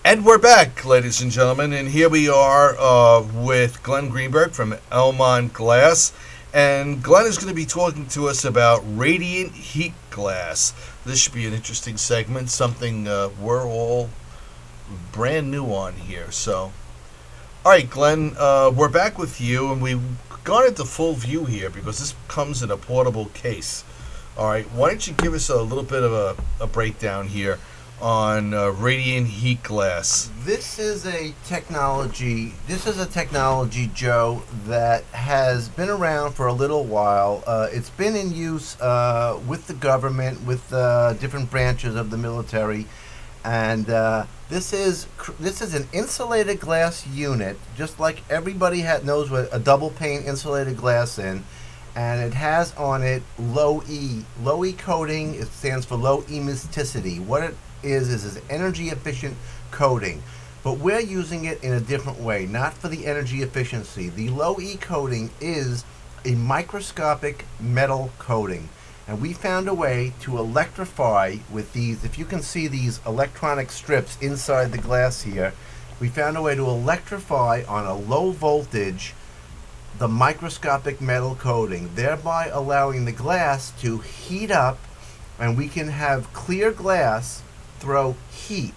And we're back, ladies and gentlemen, and here we are with Glen Greenberg from ElmontGlass. And Glen is going to be talking to us about radiant heat glass. This should be an interesting segment, something we're all brand new on here. So, all right, Glen, we're back with you, and we've gone into full view here because this comes in a portable case. All right, why don't you give us a little bit of a breakdown here on radiant heat glass? This is a technology, Joe, that has been around for a little while. It's been in use with the government, with different branches of the military, and this is an insulated glass unit, just like everybody knows what a double pane insulated glass is. And it has on it low E coating. It stands for low emisticity. What it is energy efficient coating, but we're using it in a different way, not for the energy efficiency. The low E coating is a microscopic metal coating, and we found a way to electrify with these. If you can see these electronic strips inside the glass here, we found a way to electrify on a low voltage the microscopic metal coating, thereby allowing the glass to heat up, and we can have clear glass throw heat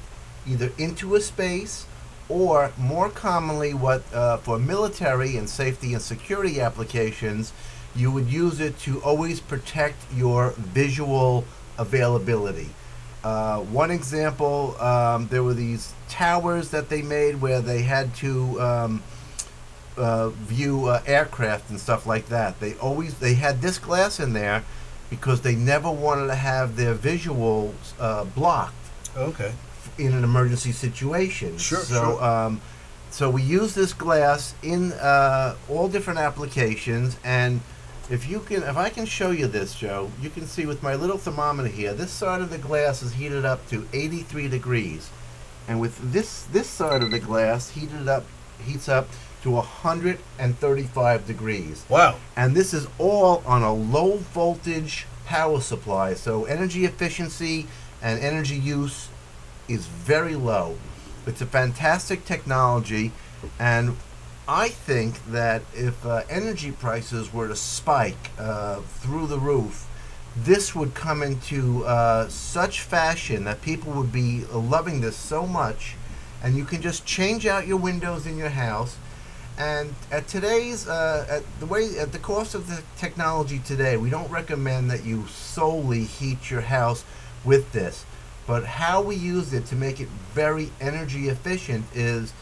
either into a space, or more commonly what for military and safety and security applications, you would use it to always protect your visual availability. One example, there were these towers that they made where they had to view aircraft and stuff like that. They had this glass in there because they never wanted to have their visuals blocked. Okay. In an emergency situation. Sure. So we use this glass in all different applications, and if I can show you this, Joe, you can see with my little thermometer here, this side of the glass is heated up to 83 degrees, and with this side of the glass heats up to 135 degrees. Wow. And this is all on a low voltage power supply, so energy efficiency and energy use is very low. It's a fantastic technology, and I think that if energy prices were to spike through the roof, this would come into such fashion that people would be loving this so much, and you can just change out your windows in your house. And at today's, at the cost of the technology today, we don't recommend that you solely heat your house with this. But how we use it to make it very energy efficient is,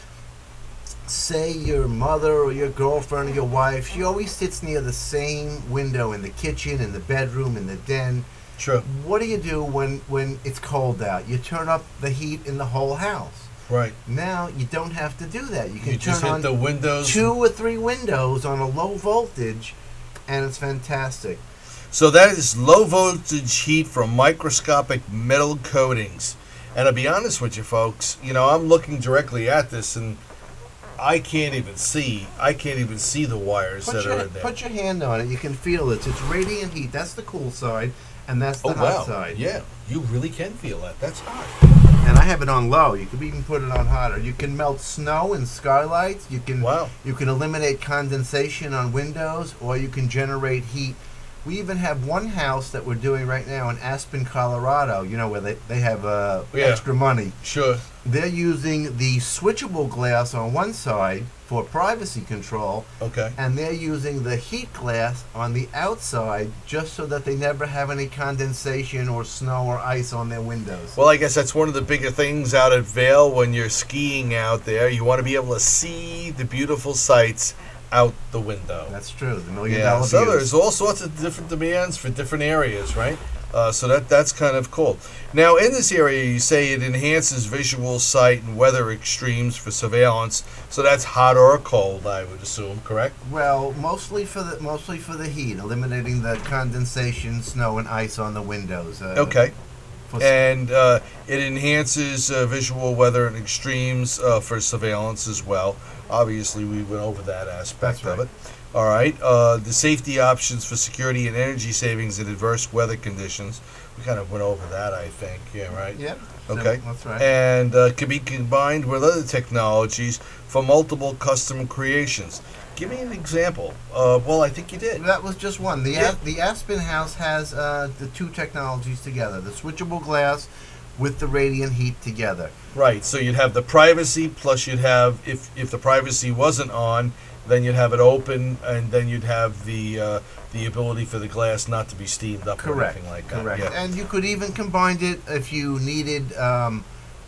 say your mother or your girlfriend or your wife, she always sits near the same window in the kitchen, in the bedroom, in the den. Sure. What do you do when it's cold out? You turn up the heat in the whole house. Right. Now you don't have to do that. You can just turn hit on the windows. 2 or 3 windows on a low voltage, and it's fantastic. So that is low voltage heat from microscopic metal coatings. And to be honest with you folks, I'm looking directly at this, and I can't even see the wires that are in there. Put your hand on it. You can feel it. It's radiant heat. That's the cool side, and that's the hot side. Yeah, you really can feel that. That's hot. And I have it on low. You can even put it on hotter. You can melt snow in skylights. You can eliminate condensation on windows, or you can generate heat. We even have one house that we're doing right now in Aspen, Colorado, where they have extra money. Sure. They're using the switchable glass on one side for privacy control. Okay. And they're using the heat glass on the outside just so that they never have any condensation or snow or ice on their windows. Well, I guess that's one of the bigger things out at Vail when you're skiing out there. You want to be able to see the beautiful sights out the window. That's true. The $1 million So views. there's all sorts of different demands for different areas, right? So that's kind of cool. Now, in this area, you say it enhances visual sight and weather extremes for surveillance. So that's hot or cold, I would assume, correct? Well, mostly for the heat, eliminating the condensation, snow, and ice on the windows. Okay. And it enhances visual weather and extremes for surveillance as well. Obviously, we went over that aspect of it. All right. The safety options for security and energy savings in adverse weather conditions. We kind of went over that, I think. Yeah, right? Yeah. Okay. That's right. And can be combined with other technologies for multiple custom creations. Give me an example. Well, I think you did. That was just one. Yeah. The Aspen House has the two technologies together: the switchable glass with the radiant heat together. Right. So you'd have the privacy, plus you'd have, if the privacy wasn't on, then you'd have it open, and then you'd have the ability for the glass not to be steamed up or Correct. anything like that. Correct. Yeah. And you could even combine it if you needed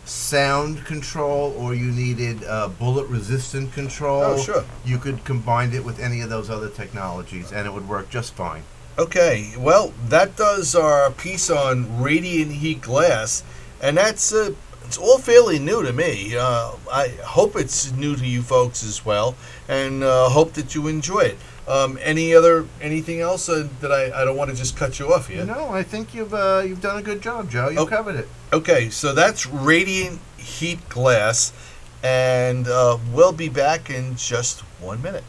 sound control or you needed bullet resistant control. Oh, sure. You could combine it with any of those other technologies, and it would work just fine. Okay, well, that does our piece on radiant heat glass, and that's it's all fairly new to me. I hope it's new to you folks as well, and hope that you enjoy it. Anything else that I don't want to just cut you off here? No, I think you've done a good job, Joe. You covered it. Okay, so that's radiant heat glass, and we'll be back in just 1 minute.